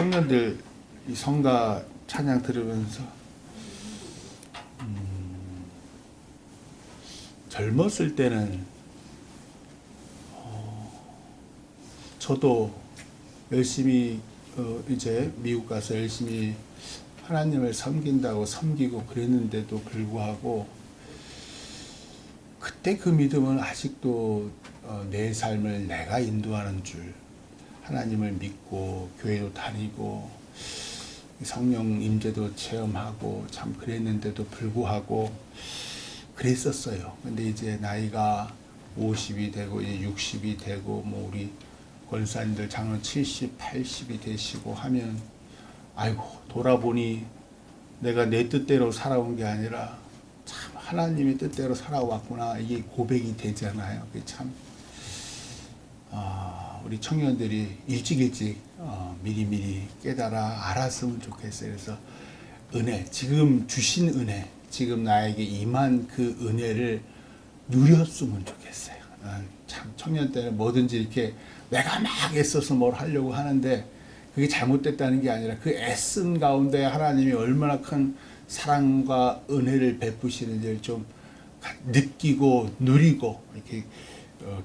청년들 이 성가 찬양 들으면서 젊었을 때는 저도 열심히 이제 미국 가서 열심히 하나님을 섬긴다고 섬기고 그랬는데도 불구하고 그때 그 믿음은 아직도 내 삶을 내가 인도하는 줄, 하나님을 믿고 교회도 다니고 성령 임재도 체험하고 참 그랬는데도 불구하고 그랬었어요. 근데 이제 나이가 50이 되고 이제 60이 되고 뭐 우리 권사님들 장로 70, 80이 되시고 하면 아이고 돌아보니 내가 내 뜻대로 살아온 게 아니라 참 하나님의 뜻대로 살아왔구나, 이게 고백이 되잖아요. 그게 참 우리 청년들이 일찍 미리미리 깨달아 알았으면 좋겠어요. 그래서 은혜, 지금 주신 은혜, 지금 나에게 임한 그 은혜를 누렸으면 좋겠어요. 참 청년 때는 뭐든지 이렇게 내가 막 애써서 뭘 하려고 하는데 그게 잘못됐다는 게 아니라 그 애쓴 가운데 하나님이 얼마나 큰 사랑과 은혜를 베푸시는지를 좀 느끼고 누리고 이렇게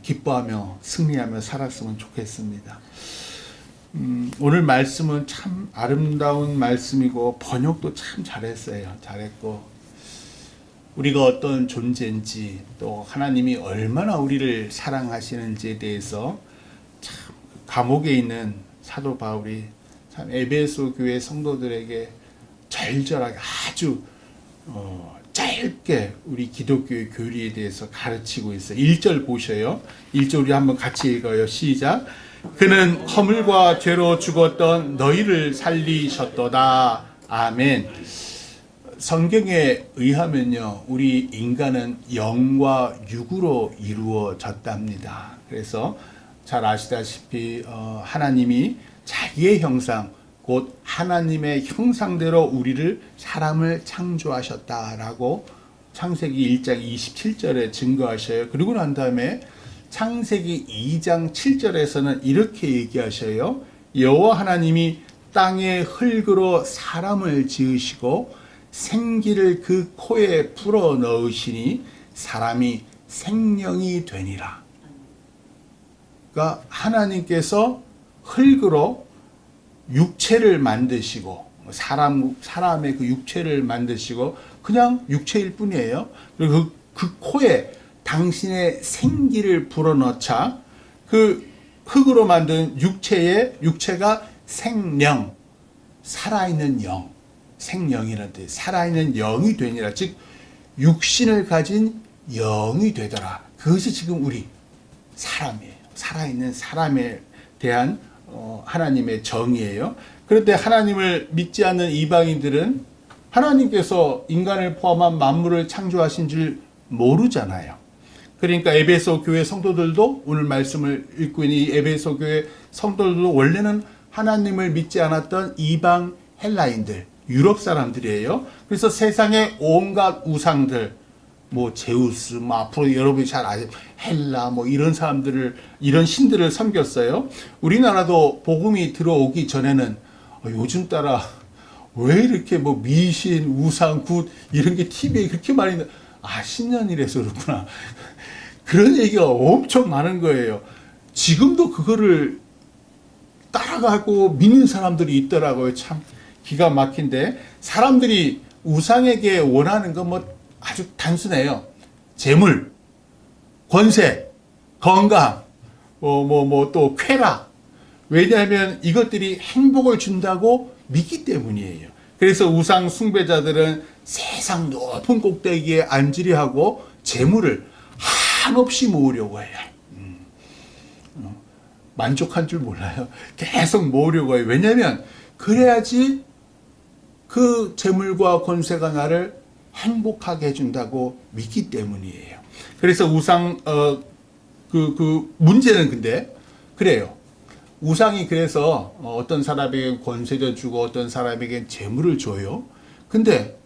기뻐하며 승리하며 살았으면 좋겠습니다. 오늘 말씀은 참 아름다운 말씀이고 번역도 참 잘했어요. 잘했고 우리가 어떤 존재인지 또 하나님이 얼마나 우리를 사랑하시는지에 대해서 참 감옥에 있는 사도 바울이 참 에베소 교회 성도들에게 절절하게 아주 짧게 우리 기독교의 교리에 대해서 가르치고 있어요. 1절 보셔요. 1절 우리 한번 같이 읽어요. 시작. 그는 허물과 죄로 죽었던 너희를 살리셨도다. 아멘. 성경에 의하면요, 우리 인간은 영과 육으로 이루어졌답니다. 그래서 잘 아시다시피 하나님이 자기의 형상, 곧 하나님의 형상대로 우리를 사람을 창조하셨다라고 창세기 1장 27절에 증거하셔요. 그리고 난 다음에 창세기 2장 7절에서는 이렇게 얘기하셔요. 여호와 하나님이 땅의 흙으로 사람을 지으시고 생기를 그 코에 불어 넣으시니 사람이 생명이 되니라. 그러니까 하나님께서 흙으로 육체를 만드시고 사람의 그 육체를 만드시고 그냥 육체일 뿐이에요. 그리고 그 코에 당신의 생기를 불어넣자 그 흙으로 만든 육체가 생명, 살아있는 영, 생명이라는 뜻, 살아있는 영이 되니라. 즉 육신을 가진 영이 되더라. 그것이 지금 우리 사람이에요. 살아있는 사람에 대한 하나님의 정의예요. 그런데 하나님을 믿지 않는 이방인들은 하나님께서 인간을 포함한 만물을 창조하신 줄 모르잖아요. 그러니까 에베소 교회 성도들도 오늘 말씀을 읽고 있는 이 에베소 교회 성도들도 원래는 하나님을 믿지 않았던 이방 헬라인들, 유럽 사람들이에요. 그래서 세상의 온갖 우상들, 뭐 제우스, 뭐 앞으로 여러분이 잘 아시는 헬라, 뭐 이런 사람들을, 이런 신들을 섬겼어요. 우리나라도 복음이 들어오기 전에는 요즘 따라 왜 이렇게 뭐 미신, 우상, 굿 이런 게 TV에 그렇게 많이 신년이라서 그렇구나. 그런 얘기가 엄청 많은 거예요. 지금도 그거를 따라가고 믿는 사람들이 있더라고요. 참 기가 막힌데, 사람들이 우상에게 원하는 건 뭐 아주 단순해요. 재물, 권세, 건강, 또 쾌락. 왜냐하면 이것들이 행복을 준다고 믿기 때문이에요. 그래서 우상 숭배자들은 세상 높은 꼭대기에 앉으려 하고 재물을 한없이 모으려고 해요. 만족한 줄 몰라요. 계속 모으려고 해요. 왜냐하면 그래야지 그 재물과 권세가 나를 행복하게 해준다고 믿기 때문이에요. 그래서 우상 문제는 근데 그래요. 우상이 그래서 어떤 사람에게 권세도 주고 어떤 사람에게 재물을 줘요. 근데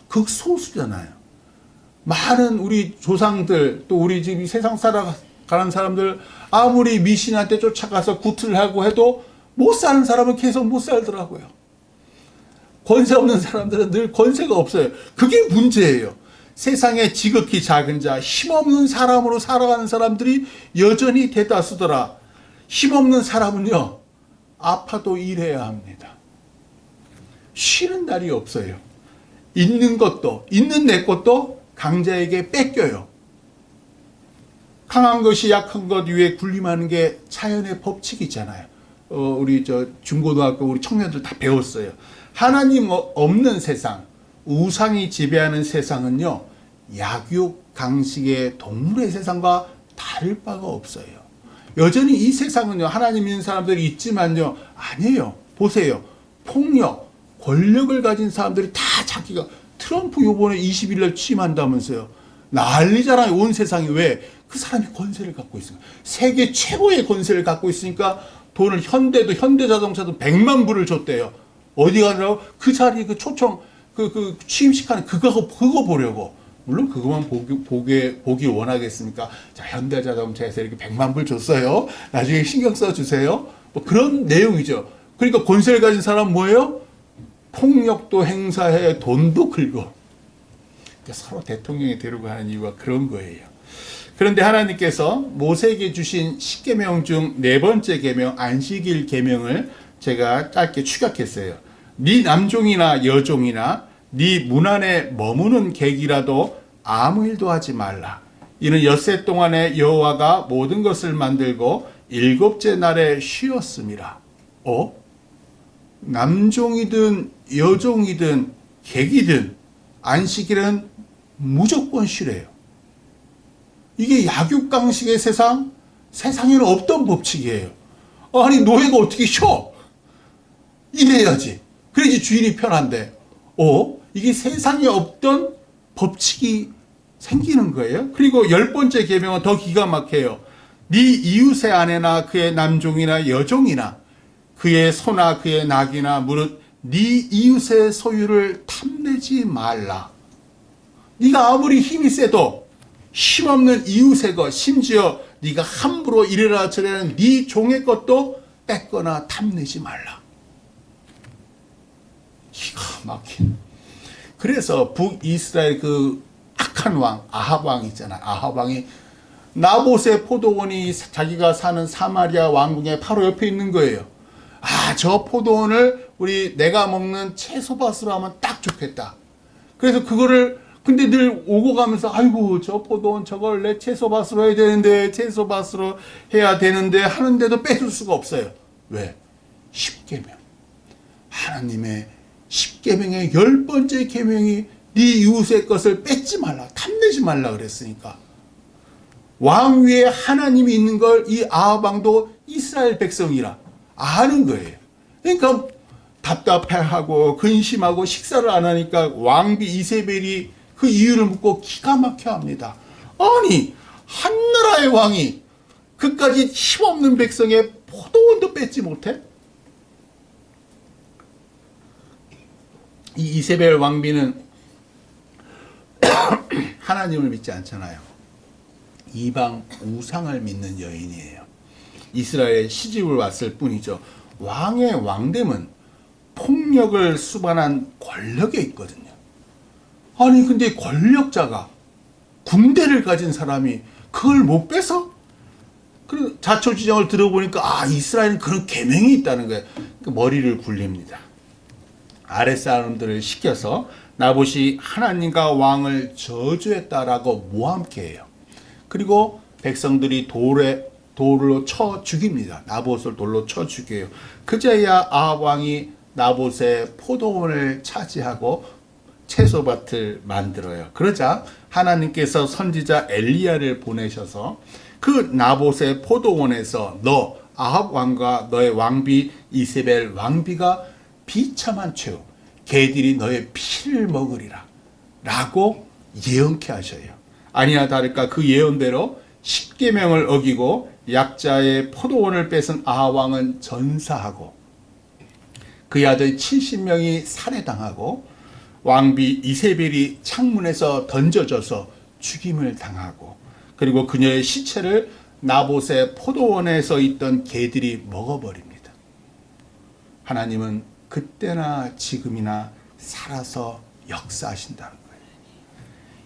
극소수잖아요. 많은 우리 조상들, 또 우리 지금 세상 살아가는 사람들 아무리 미신한테 쫓아가서 구틀을 하고 해도 못 사는 사람은 계속 못 살더라고요. 권세 없는 사람들은 늘 권세가 없어요. 그게 문제예요. 세상에 지극히 작은 자, 힘없는 사람으로 살아가는 사람들이 여전히 대다수더라. 힘없는 사람은요, 아파도 일해야 합니다. 쉬는 날이 없어요. 있는 내 것도 강자에게 뺏겨요. 강한 것이 약한 것 위에 군림하는 게 자연의 법칙이잖아요. 우리 중고등학교 우리 청년들 다 배웠어요. 하나님 없는 세상, 우상이 지배하는 세상은요, 약육, 강식의 동물의 세상과 다를 바가 없어요. 여전히 이 세상은요, 하나님 믿는 사람들이 있지만요, 아니에요. 보세요. 폭력, 권력을 가진 사람들이 다 자기가, 트럼프 요번에 20일날 취임한다면서요. 난리잖아요. 온 세상이. 왜? 그 사람이 권세를 갖고 있으니까. 세계 최고의 권세를 갖고 있으니까 돈을 현대자동차도 100만 불을 줬대요. 어디 가냐고? 그 자리 그 초청 취임식하는 그거 보려고. 물론 그것만 보기 원하겠습니까? 자, 현대자동차에서 이렇게 100만 불 줬어요. 나중에 신경 써주세요. 뭐 그런 내용이죠. 그러니까 권세를 가진 사람은 뭐예요? 폭력도 행사해 돈도 긁어. 그러니까 서로 대통령이 되려고 하는 이유가 그런 거예요. 그런데 하나님께서 모세에게 주신 10계명 중 네 번째 계명, 안식일 계명을 제가 짧게 축약했어요. 네 남종이나 여종이나 네 문 안에 머무는 객이라도 아무 일도 하지 말라. 이는 엿새 동안에 여호와가 모든 것을 만들고 일곱째 날에 쉬었음이라. 남종이든 여종이든 객이든 안식일은 무조건 쉬래요. 이게 약육강식의 세상? 세상에는 없던 법칙이에요. 아니 노예가 어떻게 쉬어? 일해야지. 그래야지 주인이 편한데. 이게 세상에 없던 법칙이 생기는 거예요. 그리고 10번째 계명은 더 기가 막혀요. 네 이웃의 아내나 그의 남종이나 여종이나 그의 소나 그의 낙이나 무릇 네 이웃의 소유를 탐내지 말라. 네가 아무리 힘이 세도 힘없는 이웃의 것, 심지어 네가 함부로 이래라 저래라는 네 종의 것도 뺏거나 탐내지 말라. 기가 막힌. 그래서 북이스라엘 그 악한 왕 아합 왕 있잖아. 아합 왕이 나봇의 포도원이 자기가 사는 사마리아 왕궁의 바로 옆에 있는 거예요. 저 포도원을 내가 먹는 채소밭으로 하면 딱 좋겠다. 그래서 그거를 근데 늘 오고 가면서 아이고 저 포도원 저걸 내 채소밭으로 해야 되는데 채소밭으로 해야 되는데 하는데도 뺏을 수가 없어요. 왜? 10계명. 하나님의 10계명의 10번째 계명이 네 이웃의 것을 뺏지 말라, 탐내지 말라 그랬으니까. 왕 위에 하나님이 있는 걸 이 아합 왕도 이스라엘 백성이라 아는 거예요. 그러니까 답답해하고 근심하고 식사를 안 하니까 왕비 이세벨이 그 이유를 묻고 기가 막혀 합니다. 아니 한 나라의 왕이 그까지 힘없는 백성의 포도원도 뺏지 못해? 이 이세벨 왕비는 하나님을 믿지 않잖아요. 이방 우상을 믿는 여인이에요. 이스라엘에 시집을 왔을 뿐이죠. 왕의 왕됨은 폭력을 수반한 권력에 있거든요. 아니 근데 권력자가 군대를 가진 사람이 그걸 못 뺏어? 그 자초지정을 들어보니까 이스라엘은 그런 계명이 있다는 거예요. 그 머리를 굴립니다. 아랫사람들을 시켜서 나봇이 하나님과 왕을 저주했다라고 모함케 해요. 그리고 백성들이 돌로 쳐 죽입니다. 나봇을 돌로 쳐 죽여요. 그제야 아합 왕이 나봇의 포도원을 차지하고 채소밭을 만들어요. 그러자 하나님께서 선지자 엘리야를 보내셔서 그 나봇의 포도원에서 너 아합 왕과 너의 왕비 이세벨 왕비가 비참한 죄, 개들이 너의 피를 먹으리라 라고 예언케 하셔요. 아니나 다를까 그 예언대로 10계명을 어기고 약자의 포도원을 뺏은 아합 왕은 전사하고 그의 아들 70명이 살해당하고 왕비 이세벨이 창문에서 던져져서 죽임을 당하고 그리고 그녀의 시체를 나봇의 포도원에서 있던 개들이 먹어버립니다. 하나님은 그때나 지금이나 살아서 역사하신다는 거예요.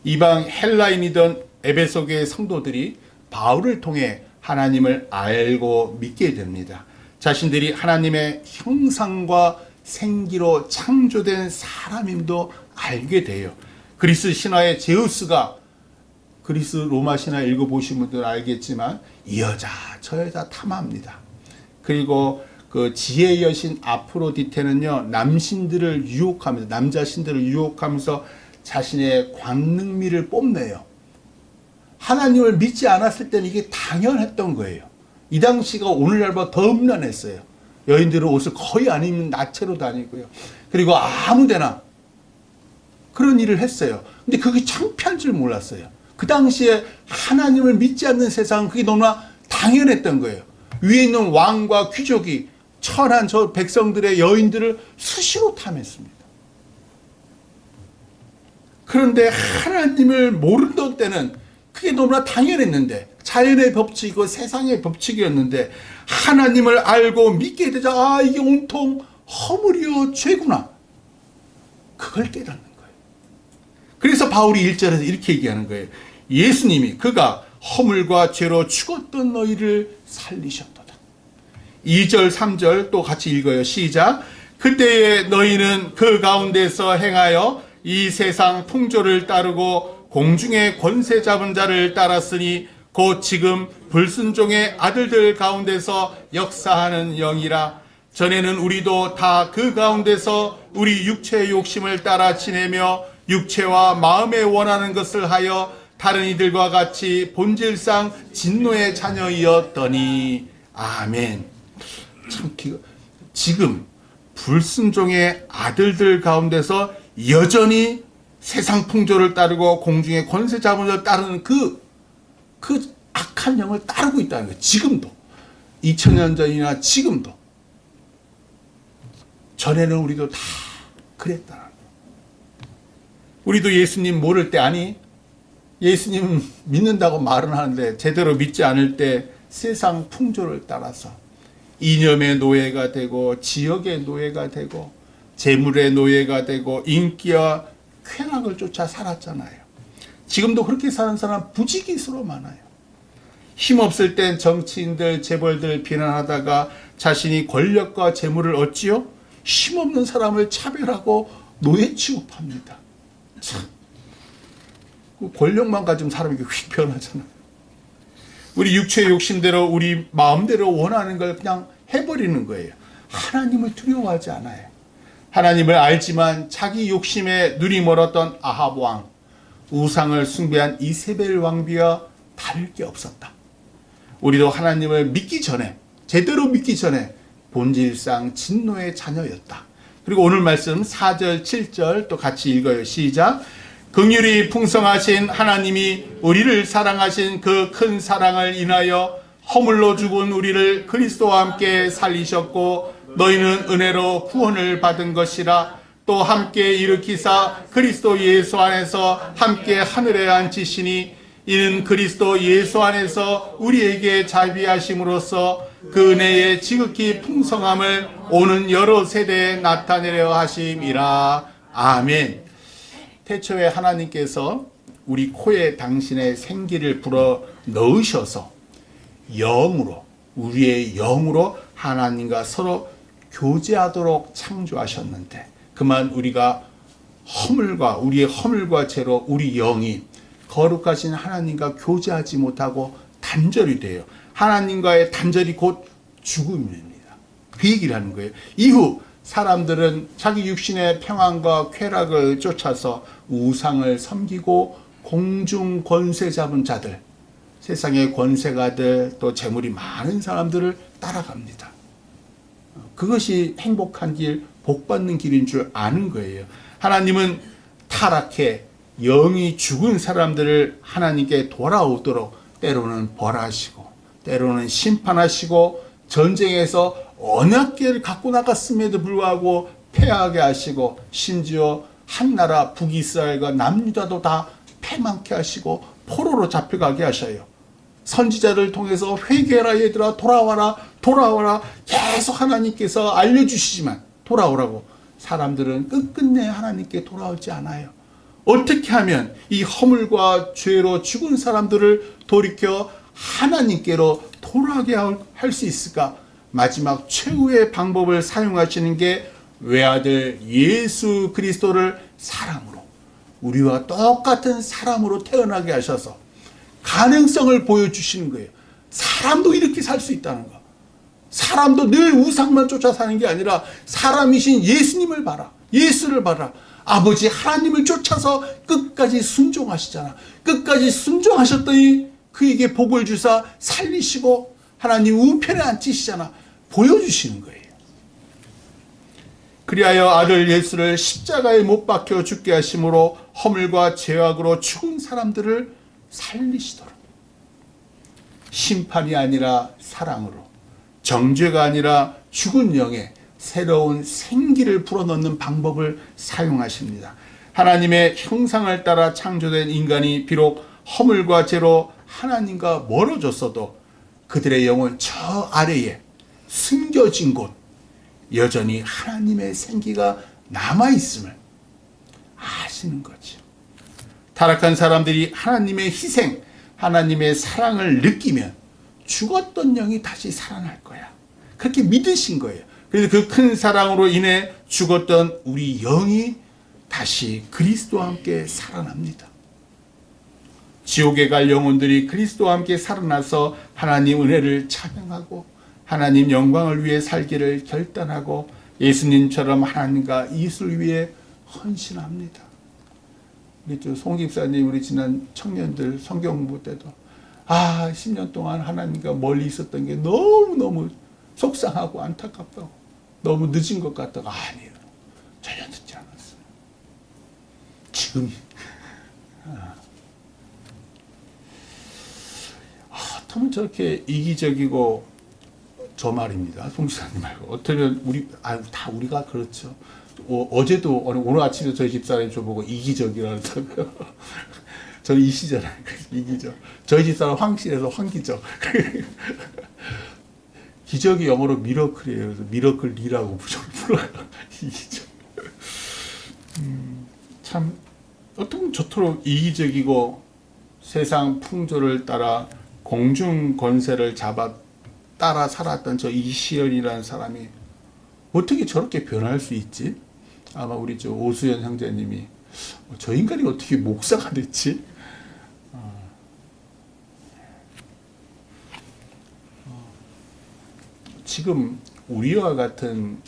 이방 헬라인이던 에베소교의 성도들이 바울을 통해 하나님을 알고 믿게 됩니다. 자신들이 하나님의 형상과 생기로 창조된 사람임도 알게 돼요. 그리스 신화의 제우스가, 그리스 로마 신화 읽어보신 분들은 알겠지만 이 여자 저 여자 탐합니다. 그리고 그 지혜의 여신 아프로디테는요, 남신들을 유혹하면서, 남자신들을 유혹하면서 자신의 광능미를 뽐내요. 하나님을 믿지 않았을 때는 이게 당연했던 거예요. 이 당시가 오늘날보다 더 음란했어요. 여인들은 옷을 거의 안 입는 나체로 다니고요. 그리고 아무데나 그런 일을 했어요. 근데 그게 창피한 줄 몰랐어요. 그 당시에 하나님을 믿지 않는 세상은 그게 너무나 당연했던 거예요. 위에 있는 왕과 귀족이 천한 저 백성들의 여인들을 수시로 탐했습니다. 그런데 하나님을 모르던 때는 그게 너무나 당연했는데, 자연의 법칙이고 세상의 법칙이었는데, 하나님을 알고 믿게 되자 아, 이게 온통 허물이요 죄구나, 그걸 깨닫는 거예요. 그래서 바울이 1절에서 이렇게 얘기하는 거예요. 예수님이 그가 허물과 죄로 죽었던 너희를 살리셨도다. 2절 3절 또 같이 읽어요. 시작. 그때에 너희는 그 가운데서 행하여 이 세상 풍조를 따르고 공중의 권세 잡은 자를 따랐으니 곧 지금 불순종의 아들들 가운데서 역사하는 영이라. 전에는 우리도 다 그 가운데서 우리 육체의 욕심을 따라 지내며 육체와 마음에 원하는 것을 하여 다른 이들과 같이 본질상 진노의 자녀이었더니. 아멘. 참 지금 불순종의 아들들 가운데서 여전히 세상 풍조를 따르고 공중의 권세 잡은 자를 따르는 그 악한 영을 따르고 있다는 거예요. 지금도. 2000년 전이나 지금도. 전에는 우리도 다 그랬다는 거예요. 우리도 예수님 모를 때, 아니 예수님 믿는다고 말은 하는데 제대로 믿지 않을 때 세상 풍조를 따라서 이념의 노예가 되고 지역의 노예가 되고 재물의 노예가 되고 인기와 쾌락을 쫓아 살았잖아요. 지금도 그렇게 사는 사람 부지기수로 많아요. 힘없을 땐 정치인들, 재벌들 비난하다가 자신이 권력과 재물을 얻지요? 힘없는 사람을 차별하고 노예 취급합니다. 참, 권력만 가지면 사람이 휙 변하잖아요. 우리 육체의 욕심대로 우리 마음대로 원하는 걸 그냥 해버리는 거예요. 하나님을 두려워하지 않아요. 하나님을 알지만 자기 욕심에 눈이 멀었던 아합 왕, 우상을 숭배한 이세벨 왕비와 다를 게 없었다. 우리도 하나님을 믿기 전에, 제대로 믿기 전에 본질상 진노의 자녀였다. 그리고 오늘 말씀 4절 7절 또 같이 읽어요. 시작. 긍휼이 풍성하신 하나님이 우리를 사랑하신 그 큰 사랑을 인하여 허물로 죽은 우리를 그리스도와 함께 살리셨고 너희는 은혜로 구원을 받은 것이라. 또 함께 일으키사 그리스도 예수 안에서 함께 하늘에 앉히시니 이는 그리스도 예수 안에서 우리에게 자비하심으로써 그 은혜의 지극히 풍성함을 오는 여러 세대에 나타내려 하심이라. 아멘. 태초에 하나님께서 우리 코에 당신의 생기를 불어 넣으셔서 영으로, 우리의 영으로 하나님과 서로 교제하도록 창조하셨는데, 그만 우리가 우리의 허물과 죄로 우리 영이 거룩하신 하나님과 교제하지 못하고 단절이 돼요. 하나님과의 단절이 곧 죽음입니다. 그 얘기를 하는 거예요. 이후 사람들은 자기 육신의 평안과 쾌락을 쫓아서 우상을 섬기고 공중 권세 잡은 자들, 세상의 권세가들, 또 재물이 많은 사람들을 따라갑니다. 그것이 행복한 길, 복받는 길인 줄 아는 거예요. 하나님은 타락해 영이 죽은 사람들을 하나님께 돌아오도록 때로는 벌하시고 때로는 심판하시고 전쟁에서 언약궤를 갖고 나갔음에도 불구하고 패하게 하시고 심지어 한 나라 북이스라엘과 남유다도 다 패망케 하시고 포로로 잡혀가게 하셔요. 선지자를 통해서 회개하라 얘들아, 돌아와라 돌아와라 계속 하나님께서 알려주시지만 돌아오라고 사람들은 끝끝내 하나님께 돌아오지 않아요. 어떻게 하면 이 허물과 죄로 죽은 사람들을 돌이켜 하나님께로 돌아가게 할 수 있을까? 마지막 최후의 방법을 사용하시는 게 외아들 예수 그리스도를 사람으로, 우리와 똑같은 사람으로 태어나게 하셔서 가능성을 보여주시는 거예요. 사람도 이렇게 살 수 있다는 거. 사람도 늘 우상만 쫓아 사는 게 아니라 사람이신 예수님을 봐라. 예수를 봐라. 아버지 하나님을 쫓아서 끝까지 순종하시잖아. 끝까지 순종하셨더니 그에게 복을 주사 살리시고 하나님 우편에 앉히시잖아. 보여주시는 거예요. 그리하여 아들 예수를 십자가에 못 박혀 죽게 하심으로 허물과 죄악으로 죽은 사람들을 살리시도록, 심판이 아니라 사랑으로, 정죄가 아니라 죽은 영에 새로운 생기를 불어넣는 방법을 사용하십니다. 하나님의 형상을 따라 창조된 인간이 비록 허물과 죄로 하나님과 멀어졌어도 그들의 영은 저 아래에 숨겨진 곳 여전히 하나님의 생기가 남아있음을 아시는 거죠. 타락한 사람들이 하나님의 희생, 하나님의 사랑을 느끼면 죽었던 영이 다시 살아날 거야. 그렇게 믿으신 거예요. 그래서 그 큰 사랑으로 인해 죽었던 우리 영이 다시 그리스도와 함께 살아납니다. 지옥에 갈 영혼들이 그리스도와 함께 살아나서 하나님 은혜를 찬양하고 하나님 영광을 위해 살기를 결단하고 예수님처럼 하나님과 예수를 위해 헌신합니다. 우리 송 집사님, 우리 지난 청년들 성경 공부 때도 10년 동안 하나님과 멀리 있었던 게 너무너무 속상하고 안타깝다고, 너무 늦은 것 같다고. 아니에요. 전혀 늦지 않았어요. 지금이. 어쩌면 저렇게 이기적이고, 저 말입니다. 송 집사님 말고. 어쩌면 다 우리가 그렇죠. 어제도, 오늘 아침에 저희 집사람이 저보고 이기적이라고요. 저 이시잖아요. 이기적. 저희 집사람 황실에서 황기적. 기적이 영어로 미러클이에요. 그래서 미러클리라고 불러요. 이기적. 참 어떻게 저토록 이기적이고 세상 풍조를 따라 공중 권세를 따라 살았던 저 이시연이라는 사람이 어떻게 저렇게 변할 수 있지? 아마 우리 저 오수연 형제님이 저 인간이 어떻게 목사가 됐지? 지금 우리와 같은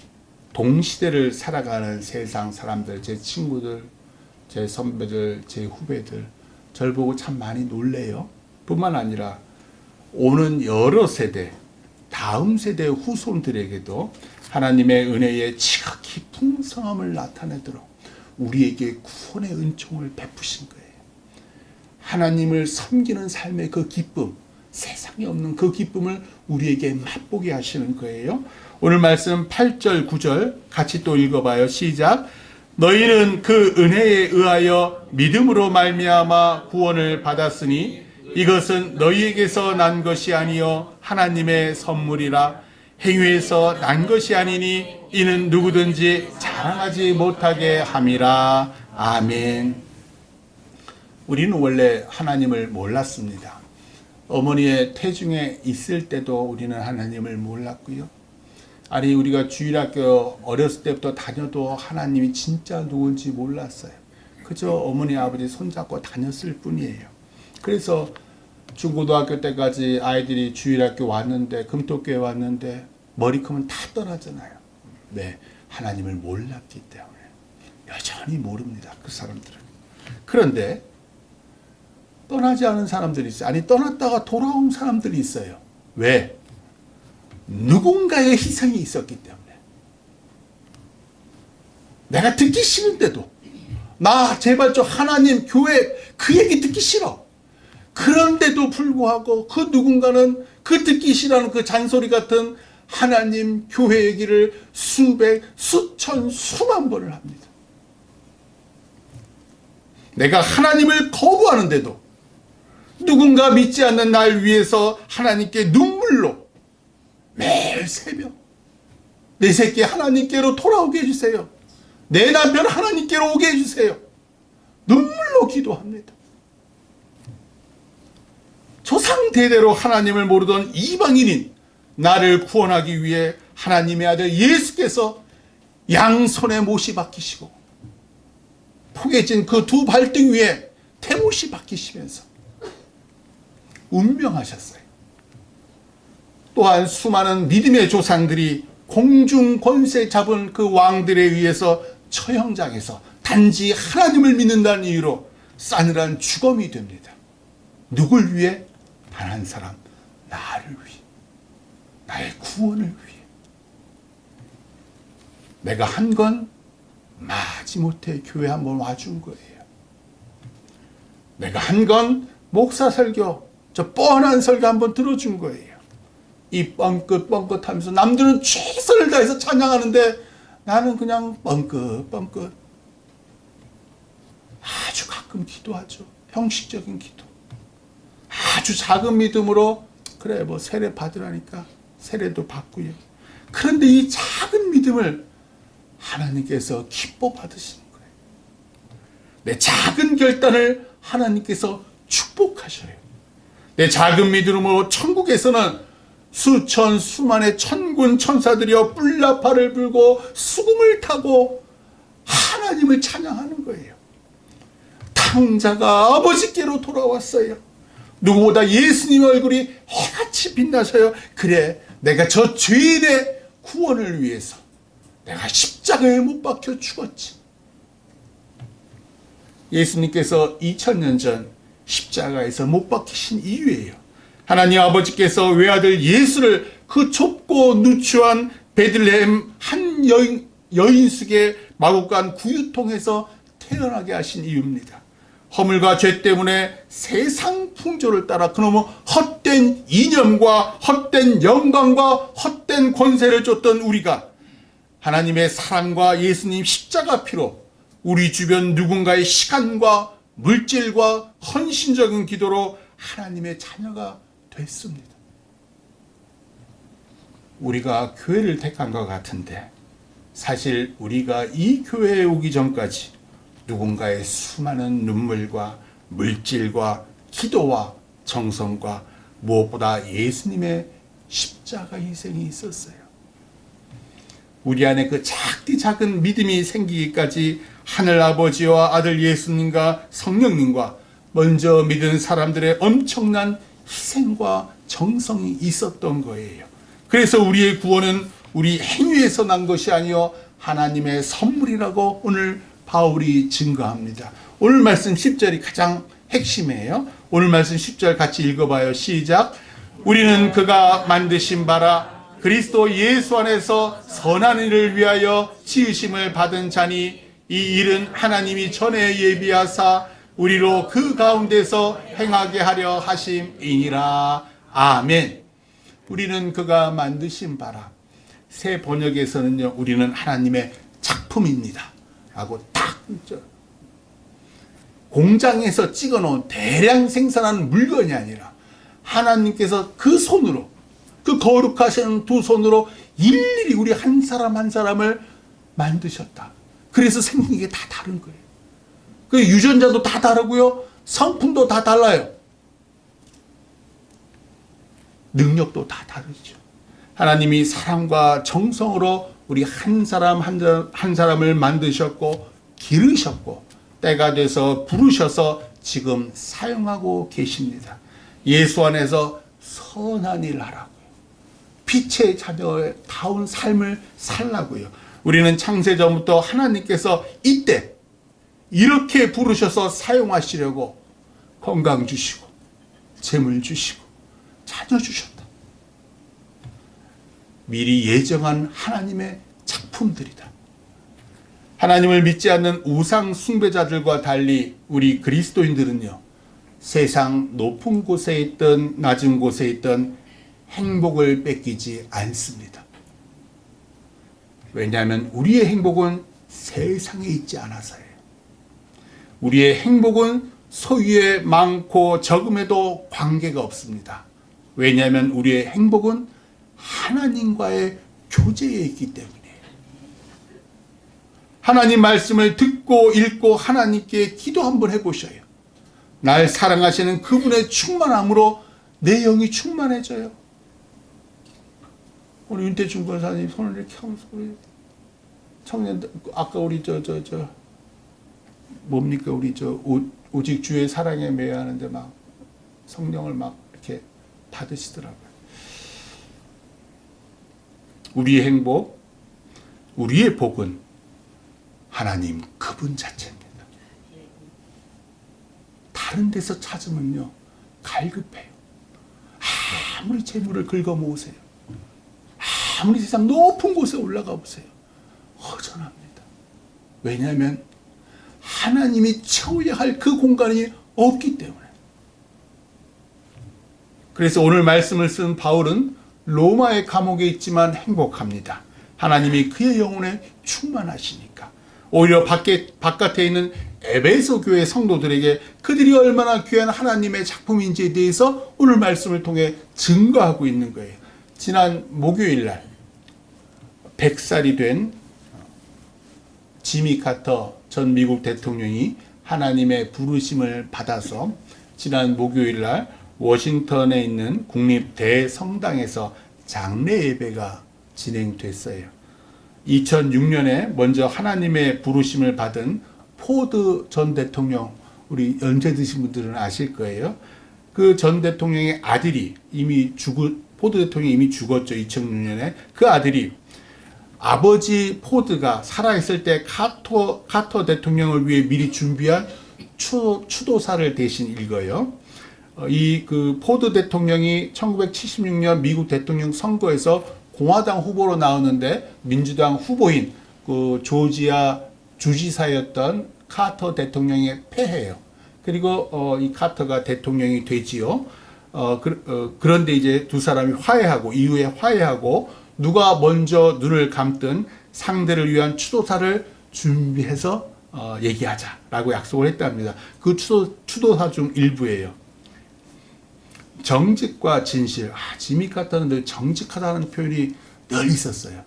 동시대를 살아가는 세상 사람들, 제 친구들, 제 선배들, 제 후배들, 저를 보고 참 많이 놀래요. 뿐만 아니라 오는 여러 세대, 다음 세대 후손들에게도 하나님의 은혜의 지극히 풍성함을 나타내도록 우리에게 구원의 은총을 베푸신 거예요. 하나님을 섬기는 삶의 그 기쁨, 세상에 없는 그 기쁨을 우리에게 맛보게 하시는 거예요. 오늘 말씀 8절, 9절 같이 또 읽어봐요. 시작. 너희는 그 은혜에 의하여 믿음으로 말미암아 구원을 받았으니 이것은 너희에게서 난 것이 아니요 하나님의 선물이라. 행위에서 난 것이 아니니 이는 누구든지 자랑하지 못하게 함이라. 아멘. 우리는 원래 하나님을 몰랐습니다. 어머니의 태중에 있을 때도 우리는 하나님을 몰랐고요. 아니 우리가 주일학교 어렸을 때부터 다녀도 하나님이 진짜 누군지 몰랐어요. 그저 어머니 아버지 손잡고 다녔을 뿐이에요. 그래서 중고등학교 때까지 아이들이 주일학교 왔는데, 금토교회 왔는데 머리카락은 다 떠나잖아요. 네, 하나님을 몰랐기 때문에. 여전히 모릅니다, 그 사람들은. 그런데 떠나지 않은 사람들이 있어요. 아니 떠났다가 돌아온 사람들이 있어요. 왜? 누군가의 희생이 있었기 때문에. 내가 듣기 싫은데도 나 제발 저 하나님 교회 그 얘기 듣기 싫어. 그런데도 불구하고 그 누군가는 그 듣기 싫어하는 그 잔소리 같은 하나님 교회 얘기를 수백, 수천, 수만 번을 합니다. 내가 하나님을 거부하는데도 누군가 믿지 않는 날 위해서 하나님께 눈물로 매일 새벽 내 새끼 하나님께로 돌아오게 해주세요. 내 남편 하나님께로 오게 해주세요. 눈물로 기도합니다. 조상 대대로 하나님을 모르던 이방인인 나를 구원하기 위해 하나님의 아들 예수께서 양손에 못이 박히시고 포개진 그 두 발등 위에 태못이 박히시면서 운명하셨어요. 또한 수많은 믿음의 조상들이 공중 권세 잡은 그 왕들에 의해서 처형장에서 단지 하나님을 믿는다는 이유로 싸늘한 죽음이 됩니다. 누굴 위해? 단 한 사람, 나를 위해, 나의 구원을 위해. 내가 한 건 마지못해 교회 한번 와준 거예요. 내가 한 건 목사 설교, 저 뻔한 설교 한번 들어준 거예요. 이 뻥긋하면서 남들은 최선을 다해서 찬양하는데 나는 그냥 뻥긋. 아주 가끔 기도하죠. 형식적인 기도. 아주 작은 믿음으로 그래 뭐 세례 받으라니까 세례도 받고요. 그런데 이 작은 믿음을 하나님께서 기뻐 받으시는 거예요. 내 작은 결단을 하나님께서 축복하셔요. 내 작은 믿음으로 천국에서는 수천 수만의 천군 천사들이여 뿔나팔을 불고 수금을 타고 하나님을 찬양하는 거예요. 탕자가 아버지께로 돌아왔어요. 누구보다 예수님 얼굴이 해같이 빛나서요. 그래, 내가 저 죄인의 구원을 위해서 내가 십자가에 못 박혀 죽었지. 예수님께서 2000년 전 십자가에서 못 박히신 이유예요. 하나님 아버지께서 외아들 예수를 그 좁고 누추한 베들레헴 한 여인숙의 마구간 구유통에서 태어나게 하신 이유입니다. 허물과 죄 때문에 세상 풍조를 따라 그놈의 헛된 이념과 헛된 영광과 헛된 권세를 쫓던 우리가 하나님의 사랑과 예수님 십자가 피로 우리 주변 누군가의 시간과 물질과 헌신적인 기도로 하나님의 자녀가 됐습니다. 우리가 교회를 택한 것 같은데 사실 우리가 이 교회에 오기 전까지 누군가의 수많은 눈물과 물질과 기도와 정성과 무엇보다 예수님의 십자가 희생이 있었어요. 우리 안에 그 작디 작은 믿음이 생기기까지 하늘아버지와 아들 예수님과 성령님과 먼저 믿은 사람들의 엄청난 희생과 정성이 있었던 거예요. 그래서 우리의 구원은 우리 행위에서 난 것이 아니요 하나님의 선물이라고 오늘 바울이 증거합니다. 오늘 말씀 10절이 가장 핵심이에요. 오늘 말씀 10절 같이 읽어봐요. 시작. 우리는 그가 만드신 바라 그리스도 예수 안에서 선한 일을 위하여 지으심을 받은 자니 이 일은 하나님이 전에 예비하사 우리로 그 가운데서 행하게 하려 하심이니라. 아멘. 우리는 그가 만드신 바라. 새 번역에서는요, 우리는 하나님의 작품입니다 라고 딱 공장에서 찍어놓은 대량 생산하는 물건이 아니라 하나님께서 그 손으로, 그 거룩하신 두 손으로 일일이 우리 한 사람 한 사람을 만드셨다. 그래서 생긴 게 다 다른 거예요. 그 유전자도 다 다르고요, 성품도 다 달라요. 능력도 다 다르죠. 하나님이 사랑과 정성으로 우리 한 사람 한 사람을 만드셨고 기르셨고 때가 돼서 부르셔서 지금 사용하고 계십니다. 예수 안에서 선한 일 하라고요. 빛의 자녀다운 삶을 살라고요. 우리는 창세전부터 하나님께서 이때 이렇게 부르셔서 사용하시려고 건강 주시고 재물 주시고 자녀 주셨다. 미리 예정한 하나님의 작품들이다. 하나님을 믿지 않는 우상 숭배자들과 달리 우리 그리스도인들은요, 세상 높은 곳에 있든 낮은 곳에 있든 행복을 뺏기지 않습니다. 왜냐하면 우리의 행복은 세상에 있지 않아서예요. 우리의 행복은 소유에 많고 적음에도 관계가 없습니다. 왜냐하면 우리의 행복은 하나님과의 교제에 있기 때문이에요. 하나님 말씀을 듣고 읽고 하나님께 기도 한번 해보셔요. 날 사랑하시는 그분의 충만함으로 내 영이 충만해져요. 우리 윤태준 권사님 손을 이렇게 하면서 우리 청년들, 아까 우리 뭡니까 우리 오직 주의 사랑에 매여하는데 막 성령을 막 이렇게 받으시더라고요. 우리의 행복, 우리의 복은 하나님 그분 자체입니다. 다른 데서 찾으면요 갈급해요. 아무리 재물을 긁어 모으세요, 아무리 세상 높은 곳에 올라가 보세요, 허전합니다. 왜냐하면 하나님이 채워야 할 그 공간이 없기 때문에. 그래서 오늘 말씀을 쓴 바울은 로마의 감옥에 있지만 행복합니다. 하나님이 그의 영혼에 충만하시니까. 오히려 바깥에 있는 에베소 교회 성도들에게 그들이 얼마나 귀한 하나님의 작품인지에 대해서 오늘 말씀을 통해 증거하고 있는 거예요. 지난 목요일 날 100살이 된 지미 카터 전 미국 대통령이 하나님의 부르심을 받아서 지난 목요일 날 워싱턴에 있는 국립대성당에서 장례 예배가 진행됐어요. 2006년에 먼저 하나님의 부르심을 받은 포드 전 대통령, 우리 연세 드신 분들은 아실 거예요. 그 전 대통령의 아들이 포드 대통령이 이미 죽었죠. 2006년에. 그 아들이 아버지 포드가 살아있을 때 카터 대통령을 위해 미리 준비한 추도사를 대신 읽어요. 그 포드 대통령이 1976년 미국 대통령 선거에서 공화당 후보로 나오는데 민주당 후보인 그 조지아 주지사였던 카터 대통령이 패해요. 그리고 이 카터가 대통령이 되지요. 그런데 이제 두 사람이 이후에 화해하고 누가 먼저 눈을 감든 상대를 위한 추도사를 준비해서 얘기하자라고 약속을 했답니다. 그 추도사 중 일부예요. 정직과 진실. 지미 카터는 늘 정직하다는 표현이 늘 있었어요.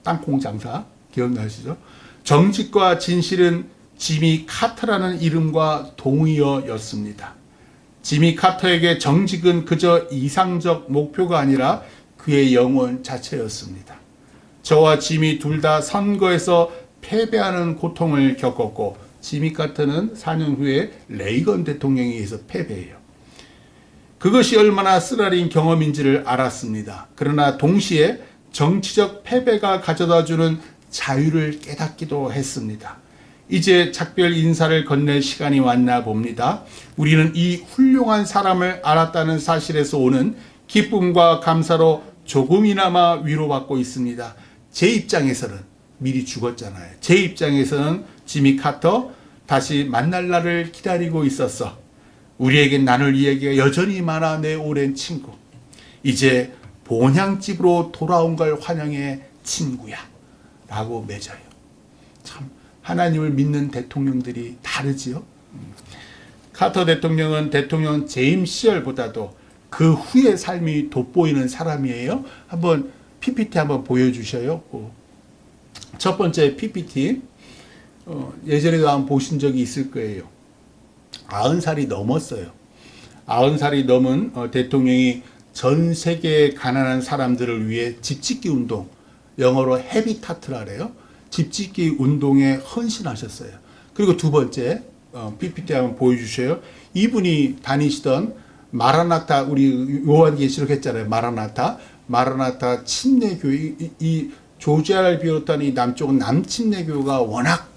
땅콩 장사 기억나시죠? 정직과 진실은 지미 카터라는 이름과 동의어였습니다. 지미 카터에게 정직은 그저 이상적 목표가 아니라 그의 영혼 자체였습니다. 저와 지미 둘 다 선거에서 패배하는 고통을 겪었고, 지미 카터는 4년 후에 레이건 대통령에 의해서 패배해요. 그것이 얼마나 쓰라린 경험인지를 알았습니다. 그러나 동시에 정치적 패배가 가져다주는 자유를 깨닫기도 했습니다. 이제 작별 인사를 건넬 시간이 왔나 봅니다. 우리는 이 훌륭한 사람을 알았다는 사실에서 오는 기쁨과 감사로 조금이나마 위로받고 있습니다. 제 입장에서는 미리 죽었잖아요. 제 입장에서는 지미 카터 다시 만날 날을 기다리고 있었어. 우리에겐 나눌 이야기가 여전히 많아 내 오랜 친구. 이제 본향집으로 돌아온 걸 환영해 친구야 라고 맺어요. 참 하나님을 믿는 대통령들이 다르지요. 카터 대통령은 대통령 재임 시절보다도 그 후의 삶이 돋보이는 사람이에요. 한번 PPT 한번 보여주셔요. 첫 번째 PPT 예전에도 한번 보신 적이 있을 거예요. 90살이 넘었어요. 90살이 넘은 대통령이 전 세계의 가난한 사람들을 위해 집짓기 운동, 영어로 헤비타트라 그래요. 집짓기 운동에 헌신하셨어요. 그리고 두 번째 PPT 한번 보여주셔요. 이분이 다니시던 마라나타, 우리 요한계시록 했잖아요. 마라나타 침례교회, 이 조지아를 비롯한 이 남쪽은 남침례교가 워낙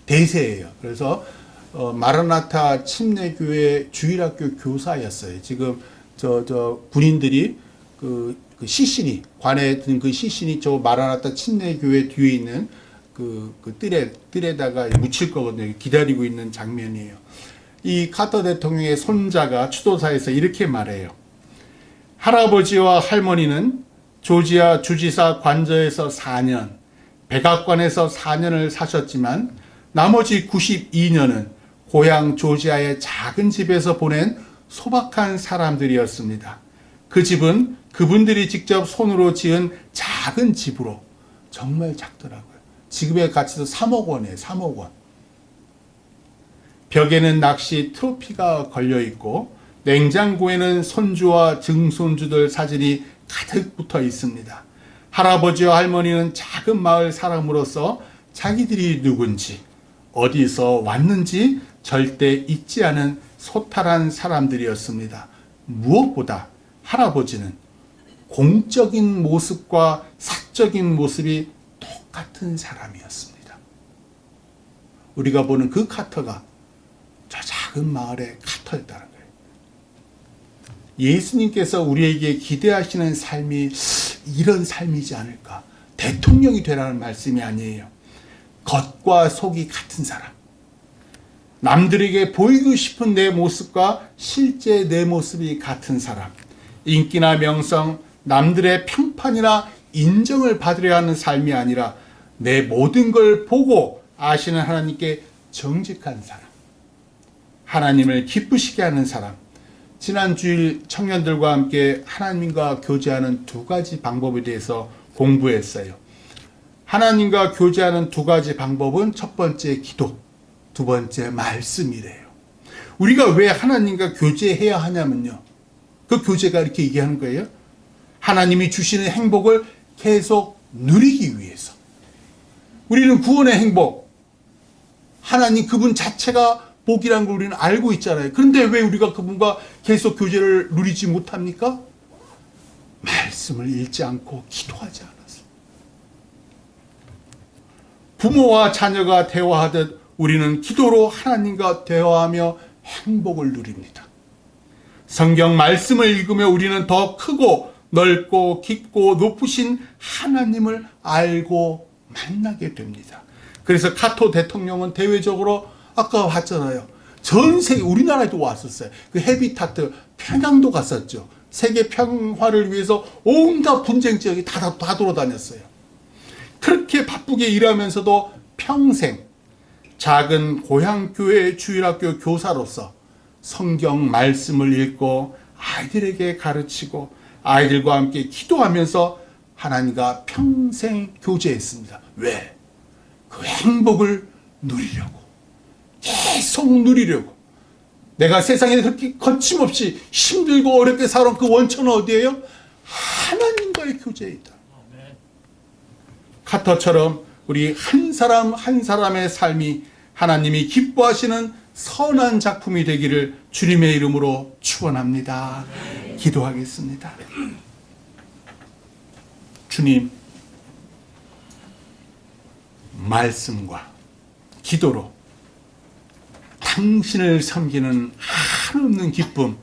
대세예요. 그래서 마라나타 침례교회 주일학교 교사였어요. 지금 저 군인들이 그 시신이, 관에 든 그 시신이 저 마라나타 침례교회 뒤에 있는 그 뜰에다가 묻힐 거거든요. 기다리고 있는 장면이에요. 이 카터 대통령의 손자가 추도사에서 이렇게 말해요. 할아버지와 할머니는 조지아 주지사 관저에서 4년, 백악관에서 4년을 사셨지만 나머지 92년은 고향 조지아의 작은 집에서 보낸 소박한 사람들이었습니다. 그 집은 그분들이 직접 손으로 지은 작은 집으로, 정말 작더라고요. 지금의 가치도 3억 원이에요. 3억 원. 벽에는 낚시 트로피가 걸려 있고 냉장고에는 손주와 증손주들 사진이 가득 붙어 있습니다. 할아버지와 할머니는 작은 마을 사람으로서 자기들이 누군지, 어디서 왔는지 절대 잊지 않은 소탈한 사람들이었습니다. 무엇보다 할아버지는 공적인 모습과 사적인 모습이 똑같은 사람이었습니다. 우리가 보는 그 카터가 저 작은 마을의 카터였다는 거예요. 예수님께서 우리에게 기대하시는 삶이 이런 삶이지 않을까. 대통령이 되라는 말씀이 아니에요. 겉과 속이 같은 사람. 남들에게 보이고 싶은 내 모습과 실제 내 모습이 같은 사람. 인기나 명성, 남들의 평판이나 인정을 받으려 하는 삶이 아니라 내 모든 걸 보고 아시는 하나님께 정직한 사람. 하나님을 기쁘시게 하는 사람. 지난 주일 청년들과 함께 하나님과 교제하는 두 가지 방법에 대해서 공부했어요. 하나님과 교제하는 두 가지 방법은 첫 번째 기도, 두 번째 말씀이래요. 우리가 왜 하나님과 교제해야 하냐면요. 그 교제가 이렇게 얘기하는 거예요. 하나님이 주시는 행복을 계속 누리기 위해서. 우리는 구원의 행복, 하나님 그분 자체가 복이라는 걸 우리는 알고 있잖아요. 그런데 왜 우리가 그분과 계속 교제를 누리지 못합니까? 말씀을 읽지 않고 기도하지 않아서. 부모와 자녀가 대화하듯 우리는 기도로 하나님과 대화하며 행복을 누립니다. 성경 말씀을 읽으며 우리는 더 크고 넓고 깊고 높으신 하나님을 알고 만나게 됩니다. 그래서 카토 대통령은 대외적으로 아까 봤잖아요. 전 세계, 우리나라에도 왔었어요. 그 헤비타트 평양도 갔었죠. 세계 평화를 위해서 온갖 분쟁 지역이 다 돌아다녔어요. 그렇게 바쁘게 일하면서도 평생 작은 고향교회 주일학교 교사로서 성경 말씀을 읽고 아이들에게 가르치고 아이들과 함께 기도하면서 하나님과 평생 교제했습니다. 왜? 그 행복을 누리려고. 계속 누리려고. 내가 세상에 그렇게 거침없이 힘들고 어렵게 살아온 그 원천은 어디예요? 하나님과의 교제이다. 카터처럼 우리 한 사람 한 사람의 삶이 하나님이 기뻐하시는 선한 작품이 되기를 주님의 이름으로 축원합니다. 기도하겠습니다. 주님, 말씀과 기도로 당신을 섬기는 한없는 기쁨,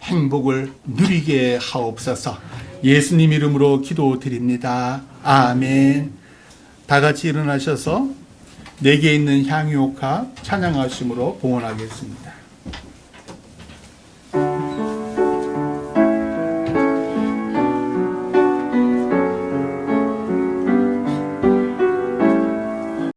행복을 누리게 하옵소서. 예수님 이름으로 기도드립니다. 아멘. 다 같이 일어나셔서 내게 있는 향유옥합 찬양하심으로 봉헌하겠습니다.